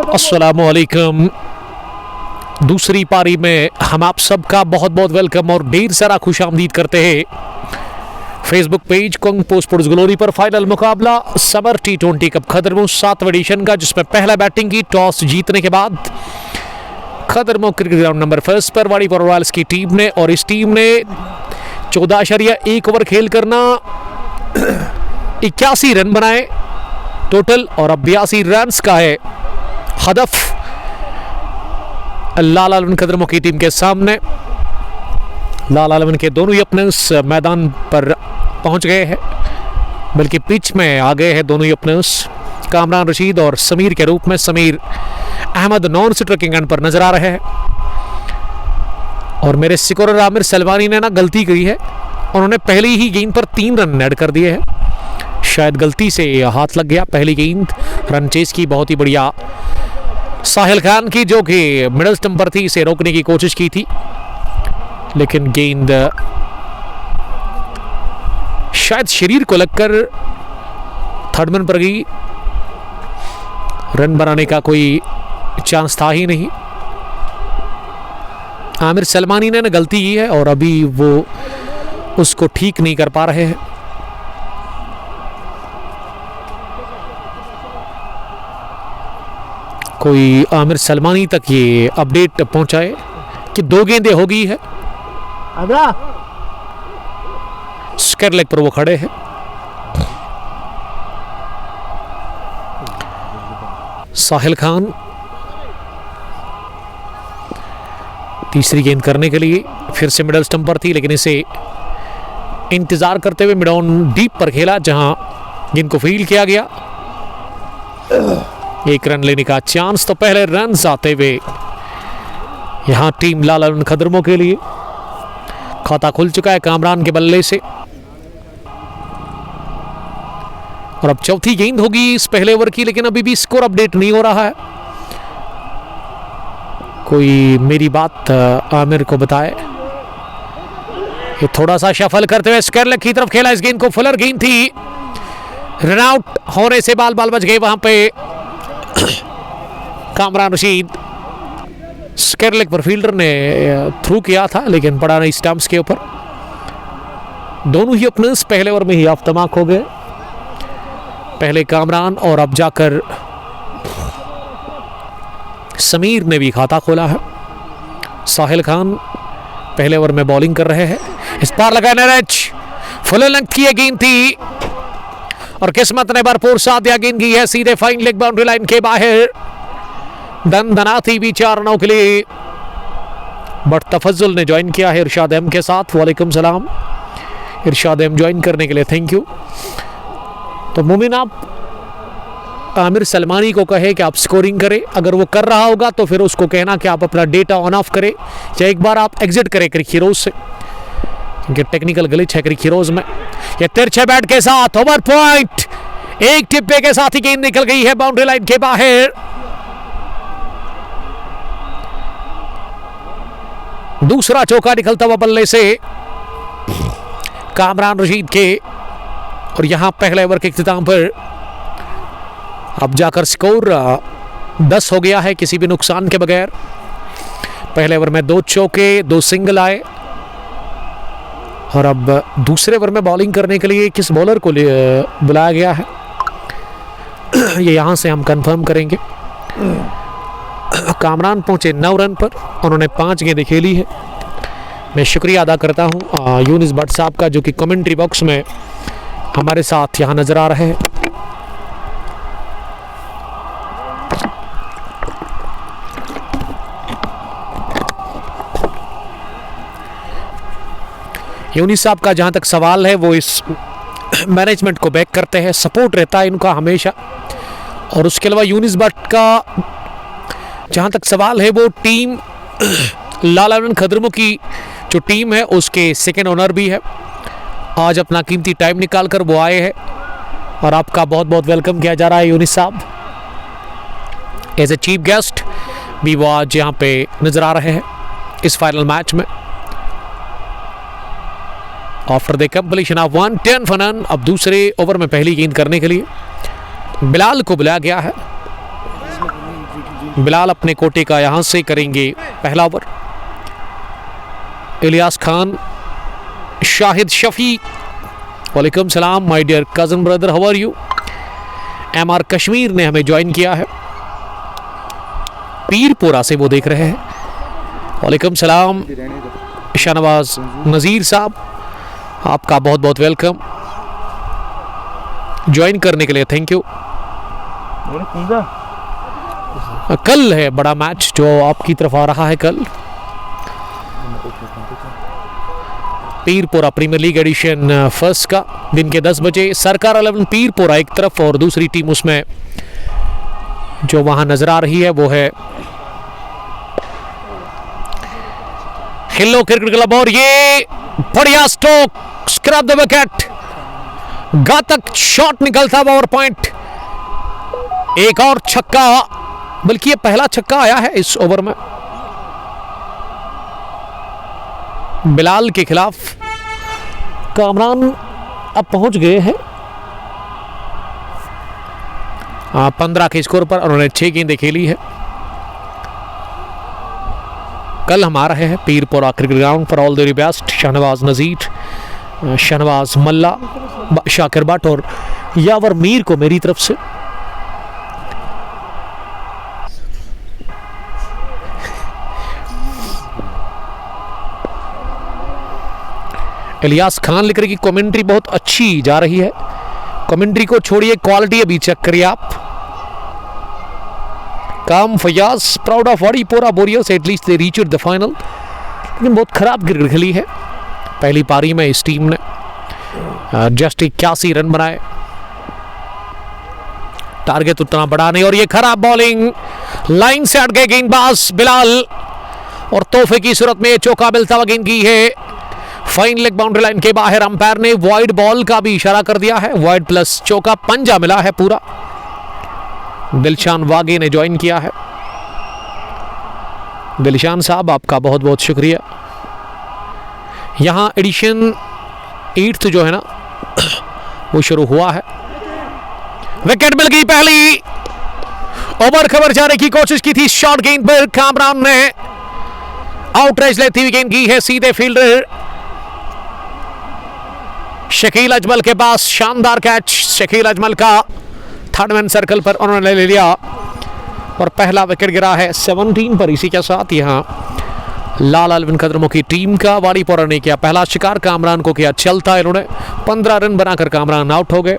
अस्सलामुअलैकुम। दूसरी पारी में हम आप सबका बहुत बहुत वेलकम और ढेर सारा खुश आमदीद करते हैं। Facebook page kung sports glory पर फाइनल मुकाबला समर T20 कप खदरमो 7वें एडिशन का, जिसमें पहला बैटिंग की टॉस जीतने के बाद खदरमो क्रिकेट ग्राउंड नंबर 1 पर वाड़ीपुर रॉयल्स की टीम ने, और इस टीम ने 14.1 ओवर खेल करना 81 रन बनाए टोटल, और 82 रन का है हदफ लाल आलम खदरमो की टीम के सामने। लाल आलम के दोनों ही ओपनर्स मैदान पर पहुंच गए हैं, बल्कि पिच में आ गए हैं दोनों ही ओपनर्स, कामरान रशीद और समीर के रूप में। Sameer Ahmed non striking end पर नजर आ रहे हैं, और मेरे स्कोरर आमिर सलमानी ने ना गलती की है, उन्होंने पहली ही गेंद पर 3 रन ऐड कर दिए हैं। शायद गलती से हाथ लग गया पहली गेंद रन चेस की, बहुत ही बढ़िया साहिल खान की, जो कि मिडल स्टंप पर थी, इसे रोकने की कोशिश की थी, लेकिन गेंद शायद शरीर को लगकर थर्ड मैन पर गई। रन बनाने का कोई चांस था ही नहीं। आमिर सलमानी ने गलती की है और अभी वो उसको ठीक नहीं कर पा रहे हैं। कोई आमिर सलमानी तक ये अपडेट पहुंचाए कि 2 गेंदें हो गई है। स्क्वायर लेग पर वो खड़े हैं। साहिल खान तीसरी गेंद करने के लिए फिर से मिडल स्टंप पर थी, लेकिन इसे इंतजार करते हुए मिड ऑन डीप पर खेला, जहां गेंद को फील्ड किया गया। 1 रन लेने का चांस, तो पहले रन आते हुए यहां टीम लाल आलम खदरमो के लिए खाता खुल चुका है कामरान के बल्ले से। और अब चौथी गेंद होगी इस पहले ओवर की, लेकिन अभी भी स्कोर अपडेट नहीं हो रहा है। कोई मेरी बात आमिर को बताए। ये थोड़ा सा शफल करते हुए स्क्वायर लेग की तरफ खेला, इस गेंद को फुलर गेंद थी, रन आउट होने से बाल बच गए वहां पे कामरान रशीद। स्क्वायर लेग पर फील्डर ने थ्रू किया था, लेकिन पड़ा नहीं स्टंप्स के ऊपर। दोनों ही ओपनर्स पहले ओवर में ही ऑफ द मार्क हो गए, पहले कामरान और अब जाकर समीर ने भी खाता खोला है। साहिल खान पहले ओवर में बॉलिंग कर रहे हैं। इस पार लगा नरज, फुल लेंथ की गेंद थी और किस्मत ने भरपूर साथ दिया। गेंद की है सीधे फाइन लेग बाउंड्री लाइन के बाहर। दनदना थी भी 4 रनों के लिए, बट तफज्जुल ने ज्वाइन किया है इरशाद अहम के साथ। वालेकुम सलाम इरशाद अहम, ज्वाइन करने के लिए थैंक यू। तो मोमिन आप आमिर सलमानी को कहे कि आप स्कोरिंग करें, अगर वो कर रहा होगा तो फिर उसको कहना कि आप अपना डेटा ऑन ऑफ करें, या एक बार आप एग्जिट करें क्रिक हीरोज से, क्योंकि टेक्निकल ग्लिच है क्रिक हीरोज में। ये तिरछे बैट के साथ ओवर पॉइंट, एक टिप्पे के साथ ही गेंद निकल गई है बाउंड्री लाइन के बाहर। दूसरा चौका निकलता हुआ बल्ले से कामरान रशीद के, और यहां पहले ओवर के इख्तिताम पर अब जाकर स्कोर 10 हो गया है किसी भी नुकसान के बगैर। पहले ओवर में 2 चौके 2 सिंगल आए, और अब दूसरे ओवर में बॉलिंग करने के लिए किस बॉलर को बुलाया गया है ये यहां से हम कंफर्म करेंगे। कामरान पहुंचे 9 रन पर, उन्होंने 5 गेंदें खेली है। मैं शुक्रिया अदा करता हूं यूनिस भट्ट साहब का, जो कि कमेंट्री बॉक्स में हमारे साथ यहां नजर आ रहे हैं। यूनिस साहब का जहां तक सवाल है, वो इस मैनेजमेंट को बैक करते हैं, सपोर्ट रहता है इनका हमेशा। और उसके अलावा यूनिस भट्ट का जहां तक सवाल है, वो टीम लाल आलम खदरमो की जो टीम है उसके सेकेंड ओनर भी है। आज अपना कीमती टाइम निकाल कर वो आए हैं, और आपका बहुत बहुत वेलकम किया जा रहा है यूनिस साहब। एज ए चीफ गेस्ट भी वो आज यहाँ पे नजर आ रहे हैं इस फाइनल मैच में। आफ्टर द कंप्लीशन ऑफ 110 फन, अब दूसरे ओवर में पहली गेंद करने के लिए बिलाल को बुलाया गया है। बिलाल अपने कोटे का यहां से करेंगे पहला ओवर। इलियास खान, शाहिद शफी, वालेकुम सलाम my dear cousin brother, how are you. MR Kashmir ने हमें ज्वाइन किया है, पीरपुरा से वो देख रहे हैं, वालेकुम सलाम। शाहनवाज नज़ीर साहब, आपका बहुत बहुत वेलकम ज्वाइन करने के लिए, थैंक यू। कल है बड़ा मैच जो आपकी तरफ आ रहा है कल, Pirpura premier league edition first का दिन के 10 बजे। सरकार 11 पीरपुरा एक तरफ और दूसरी टीम उसमें जो वहां नजर आ रही है वो है हिल्लो क्रिकेट क्लब। और ये बढ़िया स्ट्रोक, स्क्रैप द विकेट, घातक शॉट निकलता पावर पॉइंट। एक और छक्का, बल्कि ये पहला छक्का आया है इस ओवर में बिलाल के खिलाफ। कामरान अब पहुंच गए हैं 15 के स्कोर पर, उन्होंने 6 गेंदें खेली है। कल हम आ रहे हैं पीरपुरा क्रिकेट ग्राउंड पर। All the very best Shahnawaz Nazir, Shahnawaz Malla, Shakir Bhat और यावर मीर को मेरी तरफ से। इलियास खान लिख रहे कि कमेंट्री बहुत अच्छी जा रही है। कमेंट्री को छोड़िए, क्वालिटी अभी चेक करिए आप। काम Fayaz, proud of Wadipora warriors, at least they reached the final. लेकिन बहुत खराब क्रिकेट खेली है पहली पारी में इस टीम ने, जस्ट 81 रन बनाए, टारगेट उतना बड़ा नहीं। और ये खराब बॉलिंग, लाइन से हट गए गेंदबाज बिलाल और तोहफे की सूरत में चौका मिलता हुआ गेंद की है फाइन लेग बाउंड्री लाइन के बाहर। अंपायर ने वाइड बॉल का भी इशारा कर दिया है, वाइड प्लस चौका, पंजा मिला है पूरा। दिलशान वागे ने ज्वाइन किया है, दिलशान साहब आपका बहुत बहुत शुक्रिया। यहां एडिशन 8th जो है ना वो शुरू हुआ है। विकेट मिल गई पहली ओवर, खबर जाने की कोशिश की थी, शॉर्ट गेंद पर कामरान ने आउटरेज लेती हुई गेंद की है सीधे फील्डर शकील अजमल के पास। शानदार कैच शकील अजमल का, थर्ड मैन सर्कल पर उन्होंने ले लिया और पहला विकेट गिरा है 17 पर। इसी के साथ यहां लाल अलविन कदमों की टीम का वाडीपोरा ने किया पहला शिकार, कामरान को किया चलता। इन्होंने 15 रन बनाकर कामरान आउट हो गए।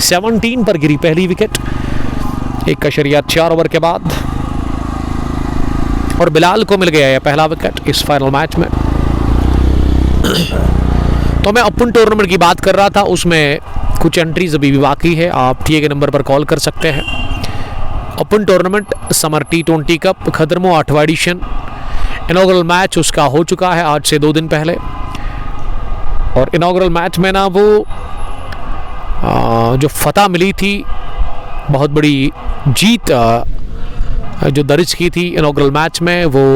17 पर गिरी पहली विकेट 1.4 ओवर के बाद और बिलाल को मिल गया है पहला विकेट इस फाइनल मैच में। तो मैं ओपन टूर्नामेंट की बात कर रहा था, उसमें कुछ एंट्रीज अभी भी बाकी है, आप टीए के नंबर पर कॉल कर सकते हैं। Open tournament summer T20 cup Khadarmo 8वां एडिशन, इनॉग्रल मैच उसका हो चुका है आज से 2 दिन पहले। और इनॉग्रल मैच में ना वो जो फतह मिली थी, बहुत बड़ी जीत जो दर्ज की थी इनॉग्रल मैच में, वो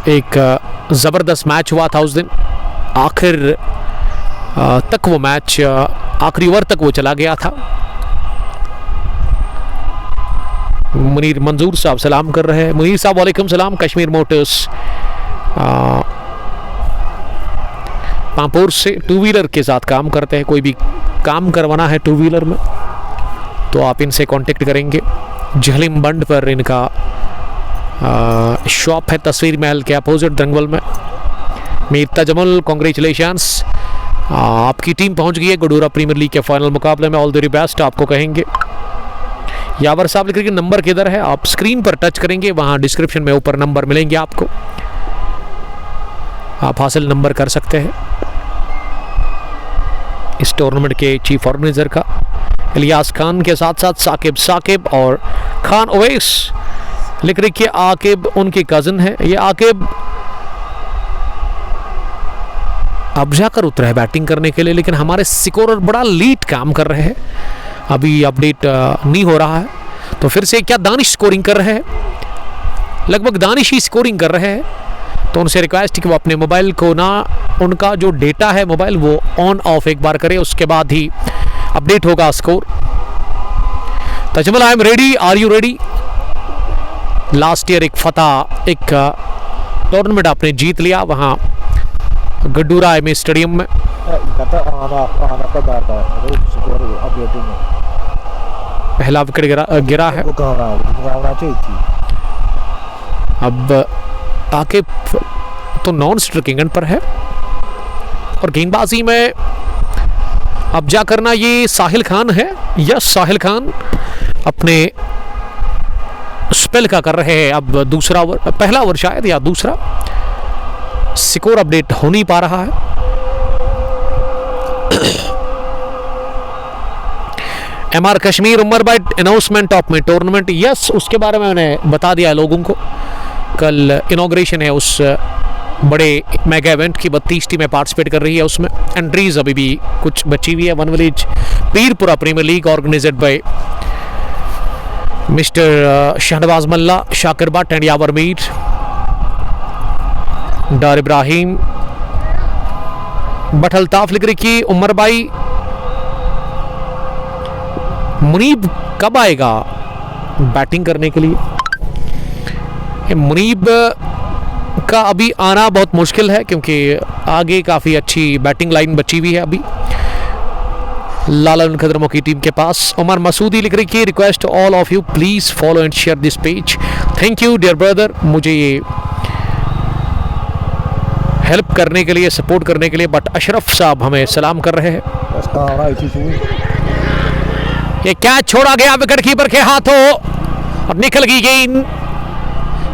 एक ज़बरदस्त मैच हुआ था उस दिन। आखिर तक वो मैच, आखिरी ओवर तक वो चला गया था। मुनीर मंजूर साहब सलाम कर रहे हैं। मुनीर साहब वालेकुम सलाम। कश्मीर मोटर्स पांपोर से 2 व्हीलर के साथ काम करते हैं, कोई भी काम करवाना है 2 व्हीलर में तो आप इनसे कांटेक्ट करेंगे। झलीम बंड पर इनका शॉप है, तस्वीर महल के अपोजिट दंगवल में। मीर तजमुल, कॉन्ग्रेचुलेशंस, आपकी टीम पहुंच गई है गडूरा प्रीमियर लीग के फाइनल मुकाबले में। ऑल द वेरी बेस्ट आपको कहेंगे। यावर साहब लिख रहे हैं नंबर किधर है, आप स्क्रीन पर टच करेंगे, वहां डिस्क्रिप्शन में ऊपर नंबर मिलेंगे आपको, आप हासिल नंबर कर सकते हैं इस टूर्नामेंट के चीफ ऑर्गेनाइजर का। इलियास खान के साथ साथ साकिब और खान ओवैस लिख रहे कि आकिब उनके कज़न है। ये आकिब अब जाकर उतरा है बैटिंग करने के लिए, लेकिन हमारे स्कोरर बड़ा लीड काम कर रहे हैं, अभी अपडेट नहीं हो रहा है। तो फिर से क्या दानिश स्कोरिंग कर रहे हैं, लगभग दानिश ही स्कोरिंग कर रहे हैं। तो उनसे रिक्वेस्ट कि वो अपने मोबाइल को ना, उनका जो डेटा है मोबाइल वो ऑन ऑफ एक बार करें, उसके बाद ही अपडेट होगा score. Tajamal I am ready, are you ready? Last year एक फतह, एक टूर्नामेंट आपने जीत लिया वहाँ गड्डूरा एम स्टेडियम में। पहला विकेट गिरा है। अब आके तो नॉन स्ट्राइकिंग एंड पर है और गेंदबाजी में अब जा करना ये साहिल खान है। यस, साहिल खान अपने स्पेल का कर रहे हैं अब दूसरा ओवर, पहला ओवर शायद या दूसरा। स्कोर अपडेट हो नहीं पा रहा है। एमआर कश्मीर उमर बाइट अनाउंसमेंट ऑफ में टूर्नामेंट, यस उसके बारे में मैंने बता दिया लोगों को। कल इनॉग्रेशन है उस बड़े मेगा इवेंट की, 32 टीमें पार्टिसिपेट कर रही है उसमें। एंट्रीज अभी भी कुछ बची हुई है। One village Pirpura premier league organised by mister Shahnawaz Malla, Shakir Bhat and Yawar Mir, Dar Ibrahim, Butt Altaf लिख रही कि उमर भाई मुनीब कब आएगा बैटिंग करने के लिए। मुनीब का अभी आना बहुत मुश्किल है क्योंकि आगे काफ़ी अच्छी बैटिंग लाइन बची हुई है अभी लालन खदरमों की टीम के पास। उमर मसूदी लिख रही कि request all of you please follow and share this page. Thank you dear brother, मुझे ये हेल्प करने के लिए, सपोर्ट करने के लिए। बट अशरफ साहब हमें सलाम कर रहे हैं। ये कैच छोड़ा गया विकेट कीपर के हाथों और निकल गई गेंद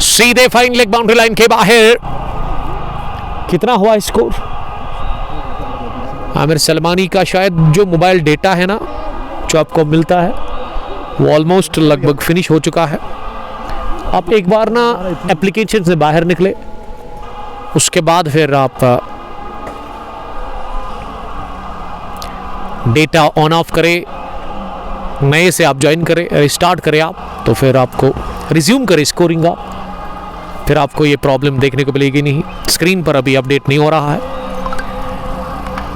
सीधे फाइन लेग बाउंड्री लाइन के बाहर। कितना हुआ स्कोर? आमिर सलमानी का शायद जो मोबाइल डेटा है ना जो आपको मिलता है वो ऑलमोस्ट लगभग फिनिश हो चुका है। आप एक बार ना एप्लीकेशन से बाहर निकले, उसके बाद फिर आप डेटा ऑन ऑफ करें, नए से आप ज्वाइन करें, रिस्टार्ट करें आप, तो फिर आपको रिज्यूम करें स्कोरिंग आप, फिर आपको ये प्रॉब्लम देखने को मिलेगी नहीं। स्क्रीन पर अभी अपडेट नहीं हो रहा है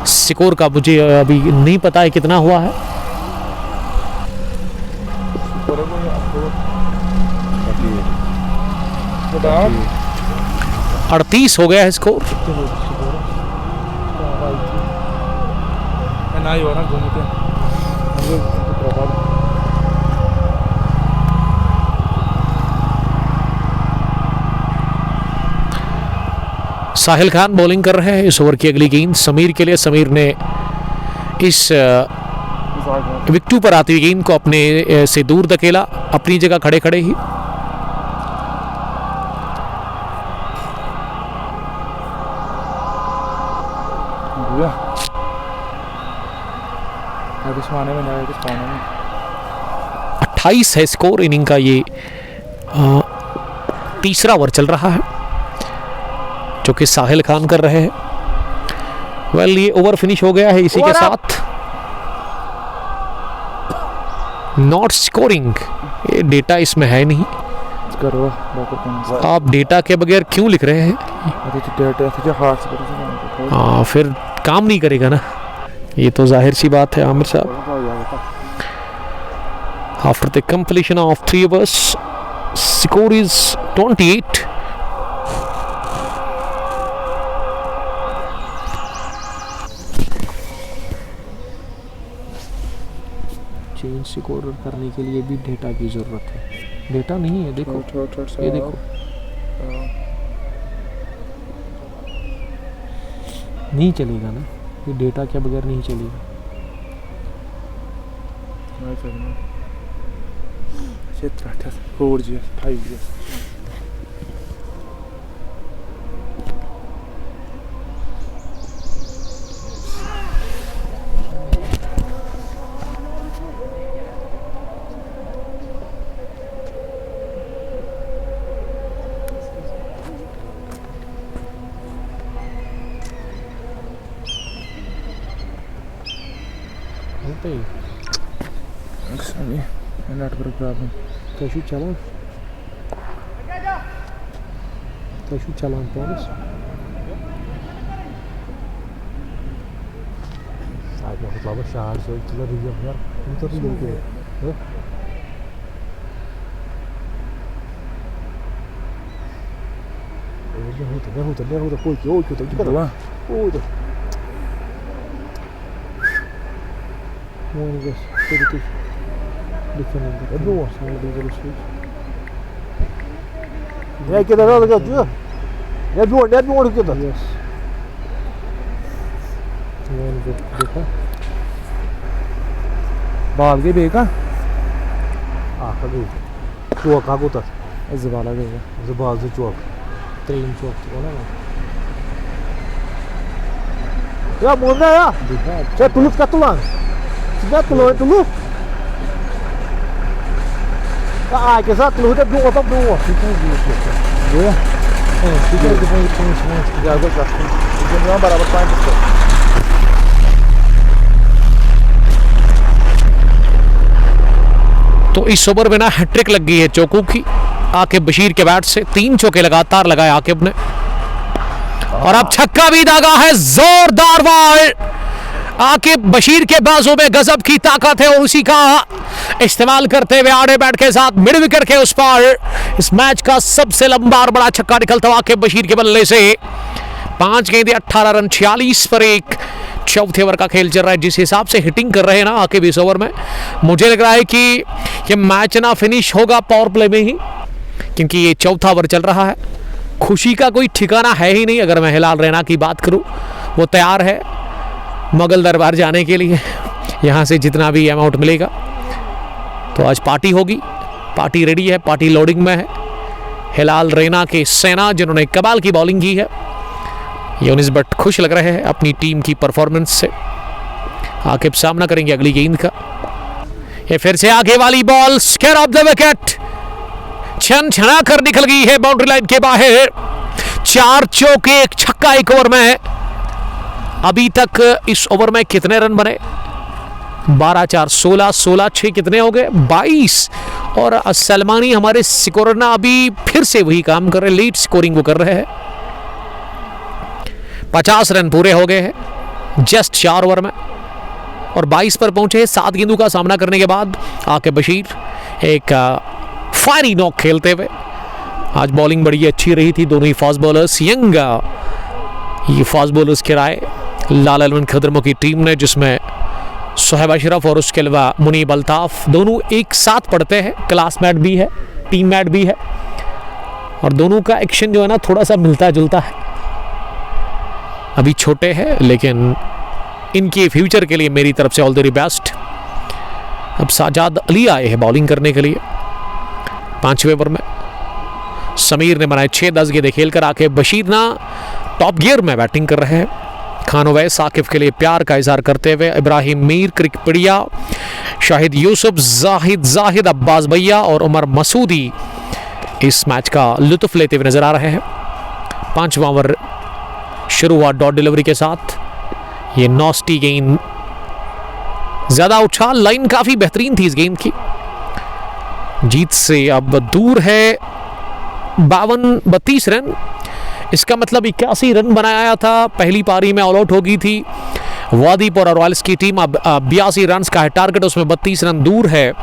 स्कोर का, मुझे अभी नहीं पता है कितना हुआ है। 38 हो गया है स्कोर। साहिल खान बॉलिंग कर रहे हैं इस ओवर की अगली गेंद समीर के लिए। समीर ने इस विकेट पर आती हुई गेंद को अपने से दूर धकेला, अपनी जगह खड़े खड़े ही। में 28 है स्कोर इनिंग का। ये तीसरा ओवर चल रहा है जो कि साहिल खान कर रहे हैं। वेल ये ओवर फिनिश हो गया है इसी के साथ। नॉट स्कोरिंग, ये डेटा इसमें है नहीं। आप डेटा के बगैर क्यों लिख रहे हैं? हाँ फिर काम नहीं करेगा ना, ये तो जाहिर सी बात है आमिर साहब। After the completion of 3 overs score is 28। Change score करने के लिए भी डेटा की जरूरत है। डेटा नहीं है, देखो ये देखो, नहीं चलेगा ना ये डेटा के बगैर नहीं चलेगा। Network problem. कैसे चलान पानस मतलब शहर से यार बाल के बेका चौक आ कोता ज़बाला गया ज़बाल से चौक ट्रेन चौक तो ना ya mona ya saya tulut katulang sudah tulut dulu ke saat tulut dia dua otak dua kita jaga kat semua barabar pain itu तो इस ओवर में ना हैट्रिक लग गई है चौकू की। आकिब बशीर के बैट से 3 चौके लगातार लगाए आकिब ने, और अब छक्का भी दागा है, जोरदार बॉल। आकिब बशीर के बाजू में गजब की ताकत है और उसी का इस्तेमाल करते हुए आड़े बैट के साथ मिड विकेट के उस पार इस मैच का सबसे लंबा और बड़ा छक्का निकलता हुआ आकिब बशीर के बल्ले से। 5 गेंदे 18 रन 46 पर 1। चौथे ओवर का खेल चल रहा है। जिस हिसाब से हिटिंग कर रहे हैं ना आकिब इस ओवर में, मुझे लग रहा है कि ये मैच ना फिनिश होगा पावर प्ले में ही, क्योंकि ये चौथा ओवर चल रहा है। खुशी का कोई ठिकाना है ही नहीं। अगर मैं हिलाल रैना की बात करूं, वो तैयार है मुगल दरबार जाने के लिए, यहाँ से जितना भी अमाउंट मिलेगा। तो आज पार्टी होगी, पार्टी रेडी है, पार्टी लोडिंग में है। हिलाल रैना के सेना जिन्होंने कमाल की बॉलिंग की है, यूनिस भट्ट खुश लग रहे हैं अपनी टीम की परफॉर्मेंस से। आकिब सामना करेंगे अगली गेंद का। ये फिर से आगे वाली ball square of the wicket, छन छना कर निकल गई है बाउंड्री लाइन के बाहर। 4 चौके 1 छक्का 1 ओवर में। अभी तक इस ओवर में कितने रन बने? 12-4 16, 16-6 कितने हो गए? 22। और सलमानी हमारे स्कोरर अभी फिर से वही काम कर रहे हैं, लीड स्कोरिंग वो कर रहे हैं। 50 रन पूरे हो गए हैं जस्ट 4 ओवर में, और 22 पर पहुंचे। 7 गेंदों का सामना करने के बाद आकिब बशीर एक फायरी नॉक खेलते हुए। आज बॉलिंग बड़ी अच्छी रही थी दोनों ही फास्ट बॉलर्स, यंग ये फास्ट बॉलर्स के राय लाला लवन खदरमो की टीम ने, जिसमें सोहेब अशरफ और उसके अलावा मुनीब अल्ताफ दोनों एक साथ पढ़ते हैं, क्लासमेट भी है, टीममेट भी है, और दोनों का एक्शन जो है ना थोड़ा सा मिलता जुलता है। अभी छोटे हैं लेकिन इनके फ्यूचर के लिए मेरी तरफ से ऑल द वेरी बेस्ट। अब साजाद अली आए हैं बॉलिंग करने के लिए। 5वें ओवर में समीर ने बनाए 6-10 गेंदें खेलकर आकिब बशीर ना टॉप गियर में बैटिंग कर रहे हैं। खान ओवैस आकिब के लिए प्यार का इजहार करते हुए, इब्राहिम मीर, क्रिकपिड़िया, शाहिद यूसुफ, जाहिद अब्बास भैया और उमर मसूदी इस मैच का लुत्फ लेते हुए नजर आ रहे हैं। 5वां ओवर शुरू हुआ डॉट डिलीवरी के साथ। ये नॉस्टी गेंद ज्यादा उछाल, लाइन काफी बेहतरीन थी इस गेंद की। जीत से अब दूर है 32 रन। इसका मतलब 81 रन बनाया था, पहली पारी में ऑल आउट हो गई थी वादीपुर और रॉयल्स की टीम। अब 82 रन का है टारगेट, उसमें 32 रन दूर है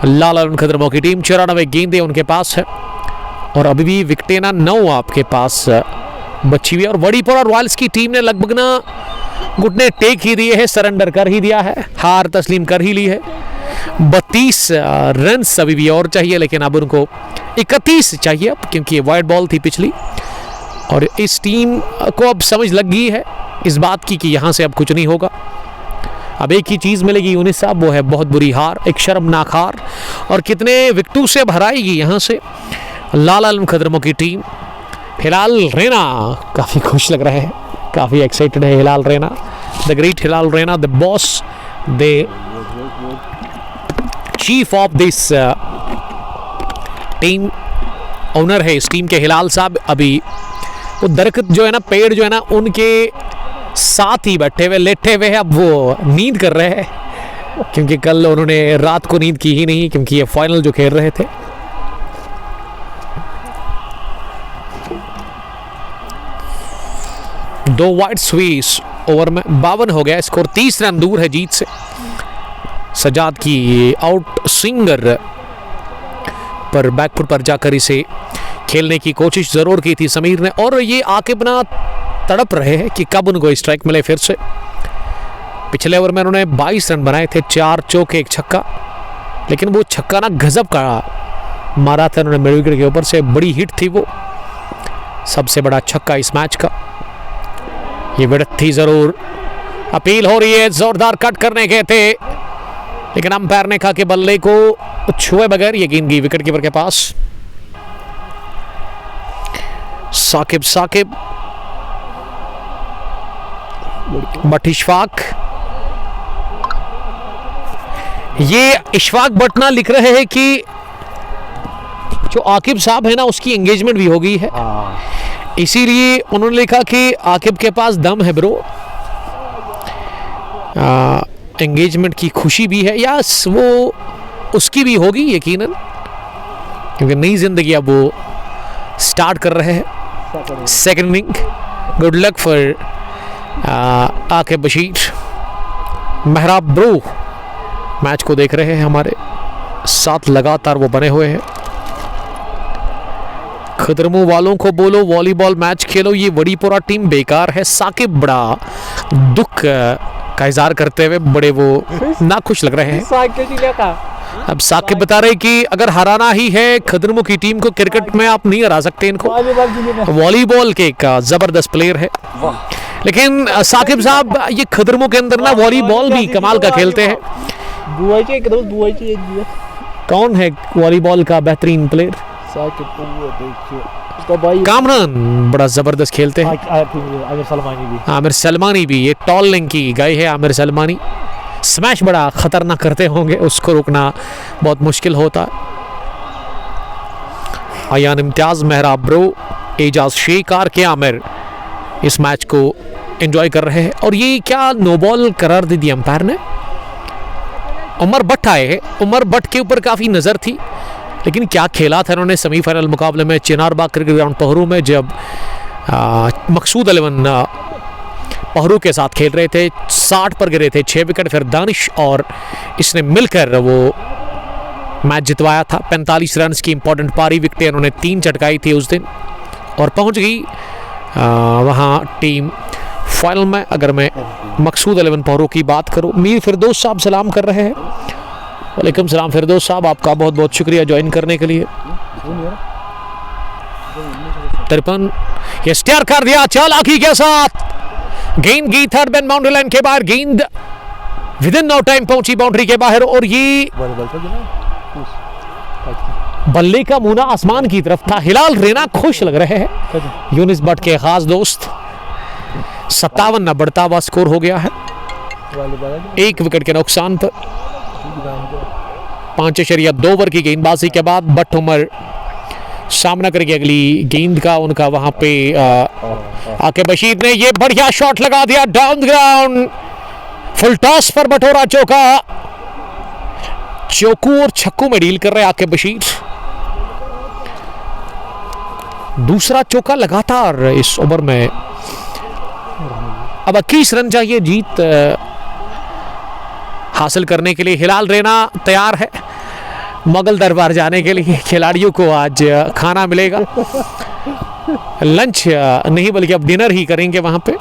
लाला खदरमो की टीम। 94 गेंदें उनके पास है और अभी भी विकेटें ना 9 आपके पास बची हुई है। और वादीपुर और रॉयल्स की टीम ने लगभग ना घुटने टेक ही दिए हैं, सरेंडर कर ही दिया है, हार तस्लीम कर ही ली है। 32 रन अभी भी और चाहिए, लेकिन अब उनको 31 चाहिए अब, क्योंकि ये वाइड बॉल थी पिछली। और इस टीम को अब समझ लग गई है इस बात की कि यहाँ से अब कुछ नहीं होगा। अब एक ही चीज़ मिलेगी यूनिस साहब, वो है बहुत बुरी हार, एक शर्मनाक हार। और कितने विकेटों से भराएगी यहाँ से लाला खदरमो की टीम। हिलाल रैना काफ़ी खुश लग रहे हैं, काफ़ी एक्साइटेड है Hilal Raina, the great Hilal Raina, the boss, the chief of this team, owner है इस टीम के हिलाल साहब। अभी वो दरख्त जो है ना, पेड़ जो है ना, उनके साथ ही बैठे हुए लेटे हुए हैं। अब वो नींद कर रहे हैं, क्योंकि कल उन्होंने रात को नींद की ही नहीं, क्योंकि ये फाइनल जो खेल रहे थे। दो वाइड स्वीस ओवर में 52 हो गया स्कोर, 30 रन दूर है जीत से। सजाद की आउट स्विंगर पर बैकफुट पर जाकर इसे खेलने की कोशिश ज़रूर की थी समीर ने, और ये आकिब ना तड़प रहे हैं कि कब उनको स्ट्राइक मिले फिर से। पिछले ओवर में उन्होंने 22 रन बनाए थे, 4 चौके 1 छक्का, लेकिन वो छक्का ना गजब का मारा था उन्होंने मिड विकेट के ऊपर से, बड़ी हिट थी वो, सबसे बड़ा छक्का इस मैच का। ये विकेट थी ज़रूर, अपील हो रही है, जोरदार कट करने के थे, लेकिन अंपायर ने कहा कि बल्ले को छुए बगैर ये गेंद गई विकेट कीपर के पास। साकिब बट इशफाक, ये इशफाक बटना लिख रहे हैं कि जो आकिब साहब है ना उसकी एंगेजमेंट भी हो गई है, इसीलिए उन्होंने लिखा कि आकिब के पास दम है ब्रो। एंगेजमेंट की खुशी भी है, या वो उसकी भी होगी यकीनन, क्योंकि नई जिंदगी अब वो स्टार्ट कर रहे हैं। Second inning, good luck for Aqib Bashir. मेहराब ब्रो मैच को देख रहे हैं हमारे साथ, लगातार वो बने हुए हैं। खतरमू वालों को बोलो वॉलीबॉल मैच खेलो, ये वड़ीपोरा टीम बेकार है। साकिब बड़ा दुख का इजहार करते हुए बड़े वो नाखुश लग रहे हैं। अब साकिब बता रहे कि अगर हराना ही है खतरमू की टीम को, क्रिकेट में आप नहीं हरा सकते इनको, वॉलीबॉल के एक जबरदस्त प्लेयर है। लेकिन साकिब साहब ये खतरमू के अंदर ना वॉलीबॉल भी कमाल का खेलते हैं। कौन है वॉलीबॉल का बेहतरीन प्लेयर? कामरान बड़ा जबरदस्त खेलते हैं। आमिर सलमानी भी, ये टॉल लिंक की गए है आमिर सलमानी, स्मैश बड़ा खतरनाक करते होंगे, उसको रोकना बहुत मुश्किल होता है। अयान इम्तियाज, मेहराब ब्रो, एजाज शेख, आर के आमिर इस मैच को एंजॉय कर रहे हैं। और ये क्या नो बॉल करार दे दी अंपायर ने। उमर भट्ट आए हैं, उमर भट्ट के ऊपर काफ़ी नज़र थी, लेकिन क्या खेला था इन्होंने सेमीफाइनल मुकाबले में चिनारबाग क्रिकेट ग्राउंड पहरू में, जब मकसूद 11 पहरू के साथ खेल रहे थे। 60 पर गिरे थे, 6 विकेट, फिर दानिश और इसने मिलकर वो मैच जितवाया था। 45 रन की इंपॉर्टेंट पारी, विकेटें उन्होंने 3 चटकाई थी उस दिन, और पहुंच गई वहाँ टीम फाइनल में। अगर मैं मकसूद 11 पहरू की बात करूँ, मीर फिरदौस साहब सलाम कर रहे हैं। वालेकुम सलाम फिरदौस साहब, आपका बहुत बहुत शुक्रिया ज्वाइन करने के लिए। 53 ये स्टेयर कर दिया चालाकी के साथ, गेंद की थर्ड बैन बाउंड्री लाइन के बाहर, गेंद विद इन नो टाइम पहुंची बाउंड्री के बाहर, और ये बल्ले का मुंह आसमान की तरफ था। हिलाल रेना खुश लग रहे हैं, यूनिस भट्ट के खास दोस्त। 57 न बढ़ता हुआ स्कोर हो गया है, 1 विकेट के नुकसान पर। 5.2 ओवर की गेंदबाजी के बाद भट्ट उमर सामना करके अगली गेंद का उनका वहां पे आके बशीर ने ये बढ़िया शॉट लगा दिया डाउन ग्राउंड, फुल टॉस पर बटोरा चौका। चौकू और छक्कू में डील कर रहे आके बशीर, दूसरा चौका लगातार इस ओवर में। अब 21 रन चाहिए जीत हासिल करने के लिए। हिलाल रेना तैयार है मुगल दरबार जाने के लिए, खिलाड़ियों को आज खाना मिलेगा, लंच नहीं बल्कि अब डिनर ही करेंगे वहां पे।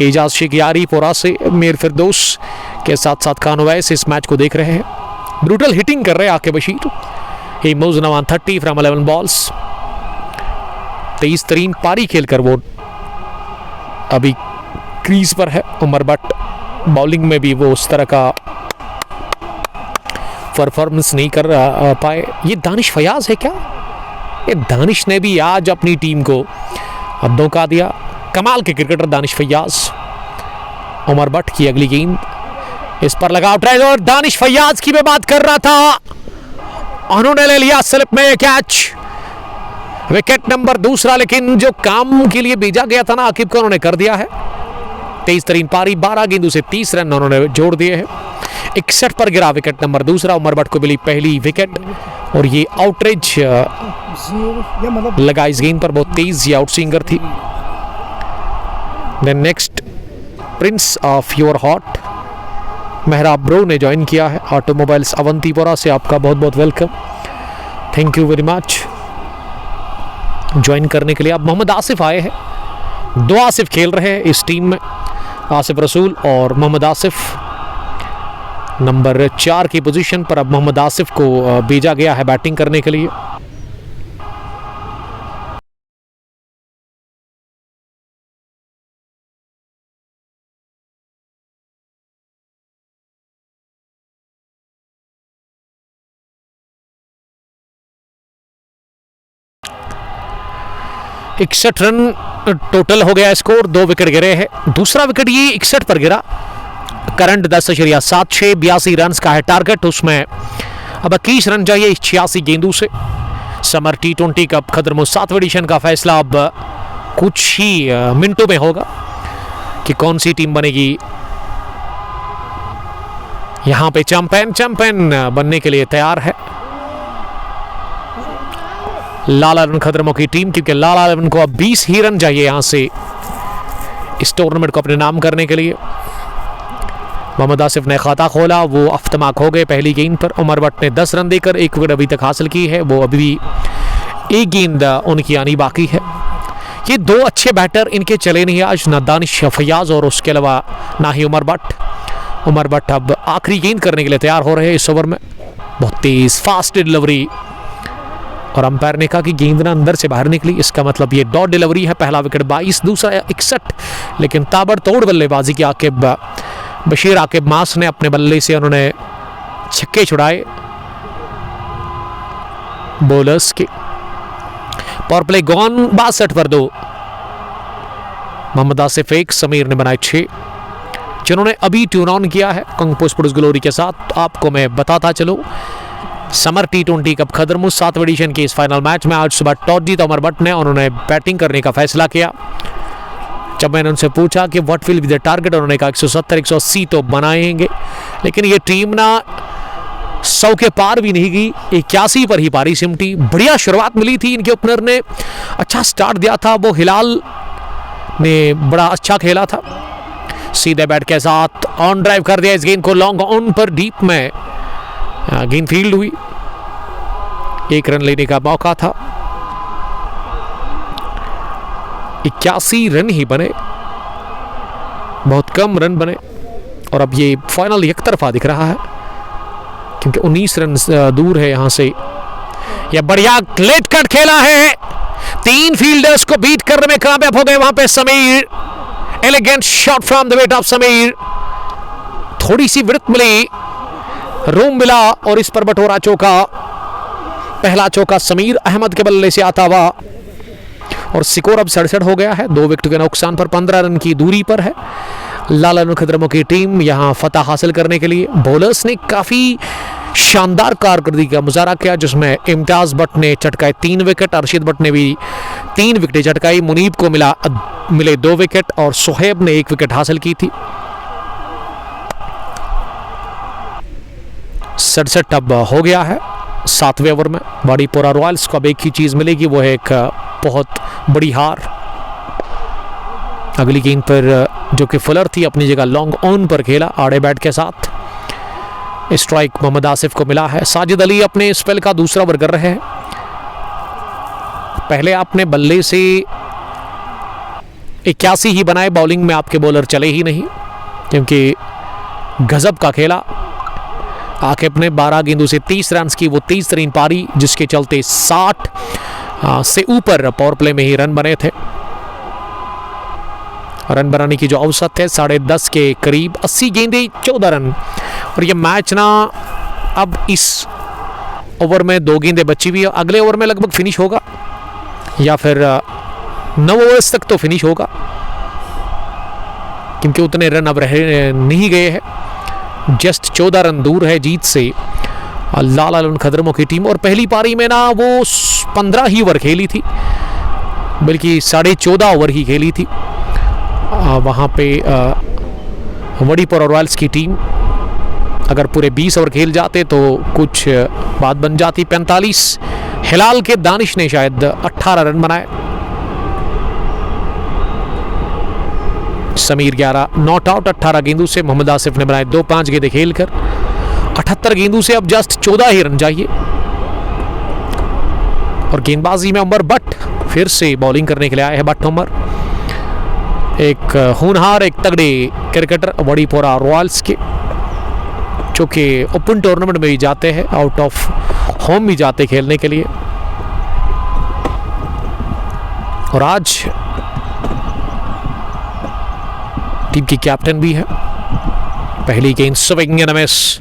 एजाज शेख यारी पोरा से मीर फिरदौस के साथ साथ कानोवैस इस मैच को देख रहे हैं। ब्रूटल हिटिंग कर रहे हैं आके Bashir. He moves now on 30 from 11 balls. 23 तरीन पारी खेलकर वो अभी क्रीज पर है। उमर भट्ट बॉलिंग में भी वो उस तरह का परफॉर्मेंस नहीं कर पाए। ये दानिश फयाज है क्या? ये दानिश ने भी आज अपनी टीम को धोखा दिया। कमाल के क्रिकेटर दानिश फयाज। उमर भट्ट की अगली गेंद, इस पर लगा ट्राई, और दानिश फयाज की मैं बात कर रहा था, उन्होंने ले लिया स्लिप में कैच। विकेट नंबर 2, लेकिन जो काम के लिए भेजा गया था ना आकिब को, उन्होंने कर दिया है। 23 तरीन पारी, 12 गेंदों से 30 रन उन्होंने जोड़ दिए हैं। 61 पर गिरा विकेट नंबर 2। उमर भट्ट को मिली पहली विकेट, और ये आउटरेज लगा इस गेंद पर, बहुत तेज ये आउट स्विंगर थी। Then next prince of your heart Mehrab bro ने ज्वाइन किया है। ऑटोमोबाइल्स अवंतीपुरा से आपका बहुत बहुत welcome. Thank you very much join करने के लिए। अब मोहम्मद आसिफ आए हैं, 2 आसिफ खेल रहे हैं इस टीम में, आसिफ रसूल और मोहम्मद आसिफ। नंबर 4 की पोजीशन पर अब मोहम्मद आसिफ को भेजा गया है बैटिंग करने के लिए। इकसठ रन टोटल हो गया स्कोर, 2 विकेट गिरे हैं। दूसरा विकेट ये 61 पर गिरा। करंट 10.76, 82 रन का है टारगेट। उसमें अब 21 रन चाहिए 86 गेंदों से। समर T20 कप खत्म, 7वें एडिशन का फैसला अब कुछ ही मिनटों में होगा कि कौन सी टीम बनेगी यहां पे चैंपियन बनने के लिए तैयार है लाला रन खतरमों की टीम, क्योंकि लाला रन को अब 20 ही रन चाहिए यहां से इस टूर्नामेंट को अपने नाम करने के लिए। मोहम्मद आसिफ ने खाता खोला, वो अफ्तमाक हो गए पहली गेंद पर। उमर भट्ट ने 10 रन देकर 1 विकेट अभी तक हासिल की है, वो अभी भी 1 गेंद उनकी आनी बाकी है। ये 2 अच्छे बैटर इनके चले नहीं आज, ना दानिश फयाज और उसके अलावा ना ही उमर भट्ट। उमर भट्ट अब आखिरी गेंद करने के लिए तैयार हो रहे हैं इस ओवर में। बहुत तेज फास्ट डिलीवरी, और अंपायर ने कहा कि गेंद ना अंदर से बाहर निकली, इसका मतलब ये डॉट डिलीवरी है। पहला विकेट 22, दूसरा 61, लेकिन ताबड़तोड़ बल्लेबाजी की आकिब बशीर आकिब मास ने अपने बल्ले से उन्होंने छक्के छुड़ाए बॉलर्स के। पावर प्ले गॉन 62 पर 2। मोहम्मद आसिफ 1, समीर ने बनाए 6, जिन्होंने अभी ट्यून ऑन किया है कंगपो स्पोर्ट्स ग्लोरी के साथ। आपको मैं बताता चलूं, समर T20 कप खत्म, 7वें एडिशन के इस फाइनल मैच में आज सुबह टॉस जीता उमर भट्ट ने, उन्होंने बैटिंग करने का फैसला किया। जब मैंने उनसे पूछा कि what will be the target, उन्होंने कहा 170-180 तो बनाएंगे, लेकिन ये टीम ना 100 के पार भी नहीं गई, 81 पर ही पारी सिमटी। बढ़िया शुरुआत मिली थी, इनके ओपनर ने अच्छा स्टार्ट दिया था, वो हिलाल ने बड़ा अच्छा खेला था। सीधे बैट के साथ ऑन ड्राइव कर दिया इस गेंद को लॉन्ग ऑन पर, डीप में गेंद फील्ड हुई। 1 रन लेने का मौका था। 81 रन ही बने, बहुत कम रन बने, और अब ये फाइनल एक तरफा दिख रहा है क्योंकि 19 रन दूर है यहां से। यह बढ़िया लेट कट खेला है, 3 फील्डर्स को बीट करने में कामयाब हो गए वहां पे Sameer. Elegant shot from the weight of Sameer, थोड़ी सी विड्थ मिली, रूम मिला, और इस पर बटोरा चौका। पहला चौका समीर अहमद के बल्ले से आता हुआ, और स्कोर अब 67 हो गया है। 2 विकेट के नुकसान पर 15 रन की दूरी पर है लाला रन खतरमों की टीम यहां फतह हासिल करने के लिए। बॉलर्स ने काफी शानदार कारकर्दगी का मुजाहरा किया, जिसमें इम्तियाज भट्ट ने चटकाए 3 विकेट, अर्शिद भट्ट ने भी 3 विकेटें चटकाई, मुनीब को मिले 2 विकेट, और सुहेब ने 1 विकेट हासिल की थी। 67 अब हो गया है 7वें ओवर में। बाड़ीपुरा रॉयल्स को अब एक ही चीज मिलेगी, वो है एक बहुत बड़ी हार। अगली गेंद पर जो कि फुलर थी अपनी जगह लॉन्ग ऑन पर खेला आड़े बैट के साथ। स्ट्राइक मोहम्मद आसिफ को मिला है। साजिद अली अपने स्पेल का दूसरा ओवर कर रहे हैं। पहले आपने बल्ले से 81 ही बनाए, बॉलिंग में आपके बॉलर चले ही नहीं, क्योंकि गजब का खेला। आकिब ने 12 गेंदों से 30 रन की वो 30 तरीन पारी, जिसके चलते 60 से ऊपर पावर प्ले में ही रन बने थे। रन बनाने की जो औसत है 10.5 के करीब, 80 गेंदें 14 रन। और ये मैच ना अब इस ओवर में 2 गेंदें बची हुई है, अगले ओवर में लगभग फिनिश होगा, या फिर 9 ओवर्स तक तो फिनिश होगा, क्योंकि उतने रन अब रह नहीं गए हैं। जस्ट 14 रन दूर है जीत से लाला रन खतरमों की टीम। और पहली पारी में ना वो 15 ही ओवर खेली थी, बल्कि 14.5 ओवर ही खेली थी। वहाँ पे वड़ीपुरा रॉयल्स की टीम अगर पूरे 20 ओवर खेल जाते तो कुछ बात बन जाती। 45 हिलाल के दानिश ने शायद 18 रन बनाए। समीर 11 नॉट आउट 18 गेंदों से। मोहम्मद आसिफ ने बनाए 2-5 गेंदें खेलकर 78 गेंदों से अब जस्ट 14 ही रन चाहिए। और गेंदबाजी में उमर भट्ट फिर से बॉलिंग करने के लिए आए हैं। भट्ट उमर एक होनहार, एक तगड़े क्रिकेटर वड़ीपोरा रॉयल्स के, जो कि ओपन टूर्नामेंट में भी जाते हैं, आउट ऑफ होम भी जाते खेलने के लिए। और आज टीम की कैप्टन भी है। पहली गेंद स्विंग एंड मिस,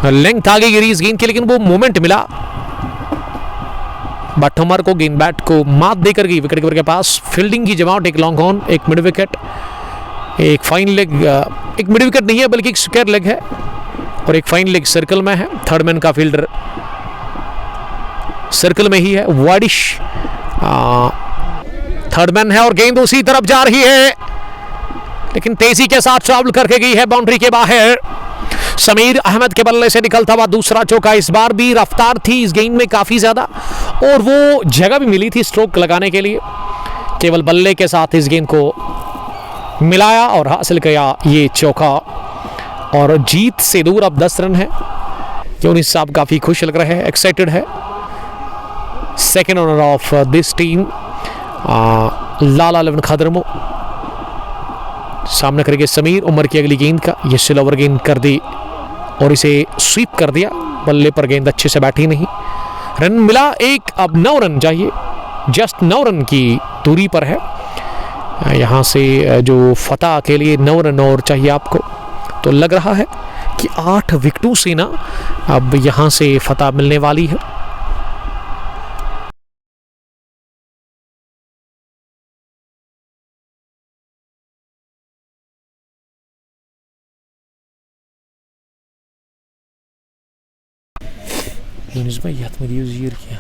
लेंथ आगे गिरी इस गेंद की, लेकिन वो मोमेंट मिला भट्ट उमर को। गेंद बैट को मात देकर गई विकेट कीपर के पास। फील्डिंग की जमावट, एक लॉन्ग ऑन, एक मिड विकेट, एक फाइन लेग, एक मिड विकेट नहीं है बल्कि एक स्क्वायर लेग है, और एक फाइन लेग सर्कल में है। थर्ड मैन का फील्डर सर्कल में ही है, वाइडिश थर्ड मैन है, और गेंद उसी तरफ जा रही है, लेकिन तेजी के साथ ट्रैवल करके गई है बाउंड्री के बाहर। समीर अहमद के बल्ले से निकलता हुआ दूसरा चौका। इस बार भी रफ्तार थी इस गेंद में काफी ज्यादा, और वो जगह भी मिली थी स्ट्रोक लगाने के लिए। केवल बल्ले के साथ इस गेंद को मिलाया और हासिल किया ये चौका, और जीत से दूर अब 10 रन है। यूनिस साहब काफी खुश लग रहे हैं, एक्साइटेड है। Second owner of this team Lala Lavan Khadarmo. सामने करेंगे समीर। उमर की अगली गेंद का ये स्लोवर गेंद कर दी और इसे स्वीप कर दिया। बल्ले पर गेंद अच्छे से बैठी नहीं, रन मिला एक। अब 9 रन चाहिए, जस्ट 9 रन की दूरी पर है यहाँ से जो फतह के लिए। 9 रन और चाहिए आपको, तो लग रहा है कि 8 विकेटों से ना अब यहाँ से फतह मिलने वाली है। Yunus Bey yatmadı zehir ya.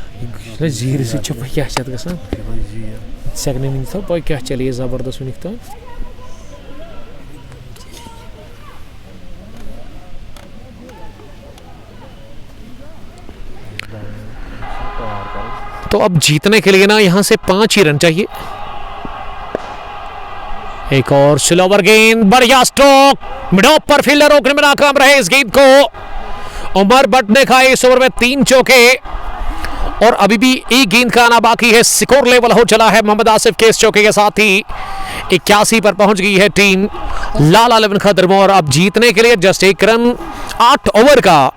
Zehir से çöp क्या चल गया सन? सेकंड इनिंग था, पर क्या चलिए जबरदस्त इनिंग था। तो अब जीतने के लिए ना यहाँ से 5 ही रन चाहिए। एक और स्लोवर गेंद, बढ़िया स्ट्रोक, मिड ऑफ पर फील्डर रोकने में नाकाम रहे इस गेंद को। उमर भट्ट ने खाए इस ओवर में 3 चौके, और अभी भी एक गेंद का आना बाकी है। स्कोर लेवल हो चला है मोहम्मद आसिफ के इस चौके के साथ ही 81 पर पहुंच गई है टीम लाला लवन खदरमो। और अब जीतने के लिए जस्ट 1 रन, 8 ओवर का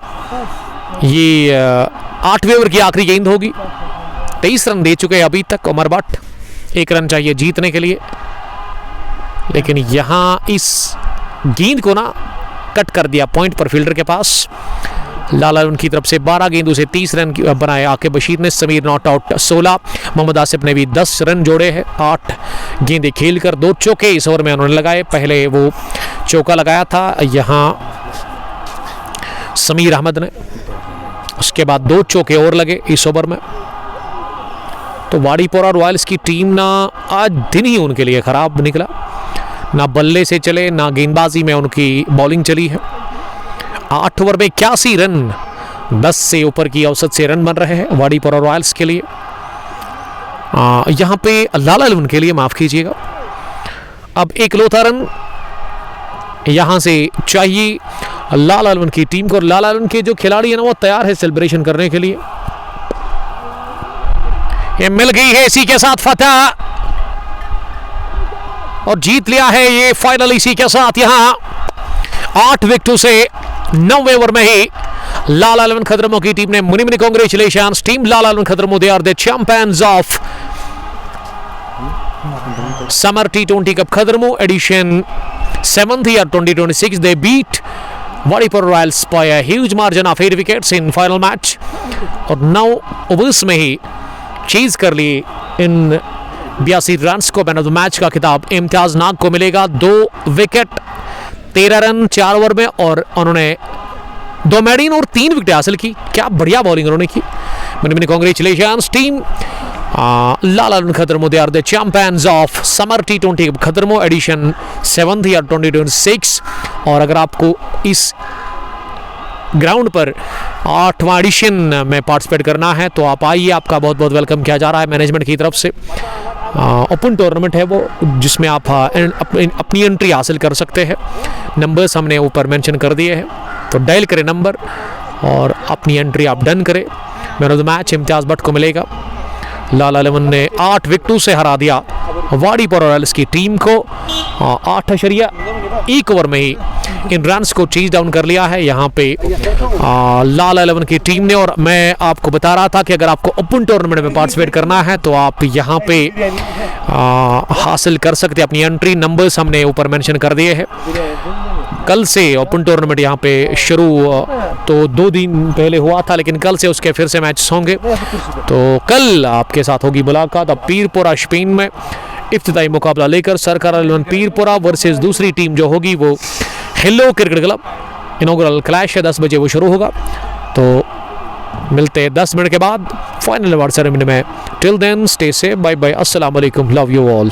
ये 8वें ओवर की आखिरी गेंद होगी। 23 रन दे चुके हैं अभी तक उमर भट्ट। 1 रन चाहिए जीतने के लिए, लेकिन यहां इस गेंद को ना कट कर दिया पॉइंट पर फील्डर के पास। लाला उनकी तरफ से 12 गेंदों से 30 रन बनाए आके बशीर ने। समीर नॉट आउट 16, मोहम्मद आसिफ ने भी 10 रन जोड़े हैं। 8 गेंदें खेलकर 2 चौके इस ओवर में उन्होंने लगाए। पहले वो चौका लगाया था यहाँ समीर अहमद ने, उसके बाद 2 चौके और लगे इस ओवर में। तो वाड़ीपोरा रॉयल्स की टीम ना आज दिन ही उनके लिए खराब निकला, ना बल्ले से चले ना गेंदबाजी में उनकी बॉलिंग चली है। 8 ओवर में 81 रन, 10 से ऊपर की औसत से रन बन रहे हैं वाड़ीपोरा रॉयल्स के लिए। यहाँ पे लाला लवन के लिए माफ कीजिएगा, अब एक लौता रन यहाँ से चाहिए लाला लवन की टीम को। लाला लवन के जो खिलाड़ी है ना वो तैयार है सेलिब्रेशन करने के लिए। ये मिल गई है इसी के साथ फतह, और जीत लिया है ये फाइनल इसी के साथ। यहाँ 8 विकेटों से 9वें ओवर में ही लाला लवन खदरमो की टीम ने many many congratulations team Lala Lavan Khadarmo, they are the champions of summer T20 cup Khadarmo edition 7th year 2026. they beat Wadipora royals by a huge margin of 8 wickets in final match, और 9 ओवर्स में ही चीज कर ली इन 82 रन्स को। Man of the match का खिताब इम्तियाज नाग को मिलेगा। 2 wicket 13 run 4 over में, और उन्होंने 2 मेडिन और 3 विकेट हासिल की। क्या बढ़िया बॉलिंग उन्होंने की। Many many congratulations team Lala Lavan Khadarmo, they are the champions of summer T20 Khadarmo edition 7th year 2026। और अगर आपको इस ग्राउंड पर 8वां एडिशन में पार्टिसिपेट करना है तो आप आइए, आपका बहुत बहुत वेलकम किया जा रहा है मैनेजमेंट की तरफ से। ओपन टूर्नामेंट है वो, जिसमें आप अपनी एंट्री हासिल कर सकते हैं। नंबर्स हमने ऊपर मेंशन कर दिए हैं, तो डायल करें नंबर और अपनी एंट्री आप डन करें। मैन ऑफ द मैच इम्तियाज़ भट्ट को मिलेगा। लाल 11 ने 8 विकेटों से हरा दिया वाडीपुरा रॉयल्स की टीम को। 8.1 ओवर में ही इन रन्स को चीज डाउन कर लिया है यहाँ पे लाल 11 की टीम ने। और मैं आपको बता रहा था कि अगर आपको ओपन टूर्नामेंट में पार्टिसिपेट करना है तो आप यहाँ पे हासिल कर सकते हैं। अपनी एंट्री नंबर्स हमने ऊपर मेंशन कर दिए हैं। कल से ओपन टूर्नामेंट यहाँ पे शुरू तो 2 दिन पहले हुआ था, लेकिन कल से उसके फिर से मैच होंगे। तो कल आपके साथ होगी मुलाकात अब पीरपुरा स्पेन में इफ्तिताई मुकाबला लेकर। सरकार 11 पीरपुरा वर्सेस दूसरी टीम जो होगी वो hello cricket club. Inaugural clash है 10 बजे वो शुरू होगा। तो मिलते हैं 10 मिनट के बाद फाइनल अवार्ड सेरेमनी में। Till then stay safe, bye bye, अस्सलाम वालेकुम, लव यू ऑल।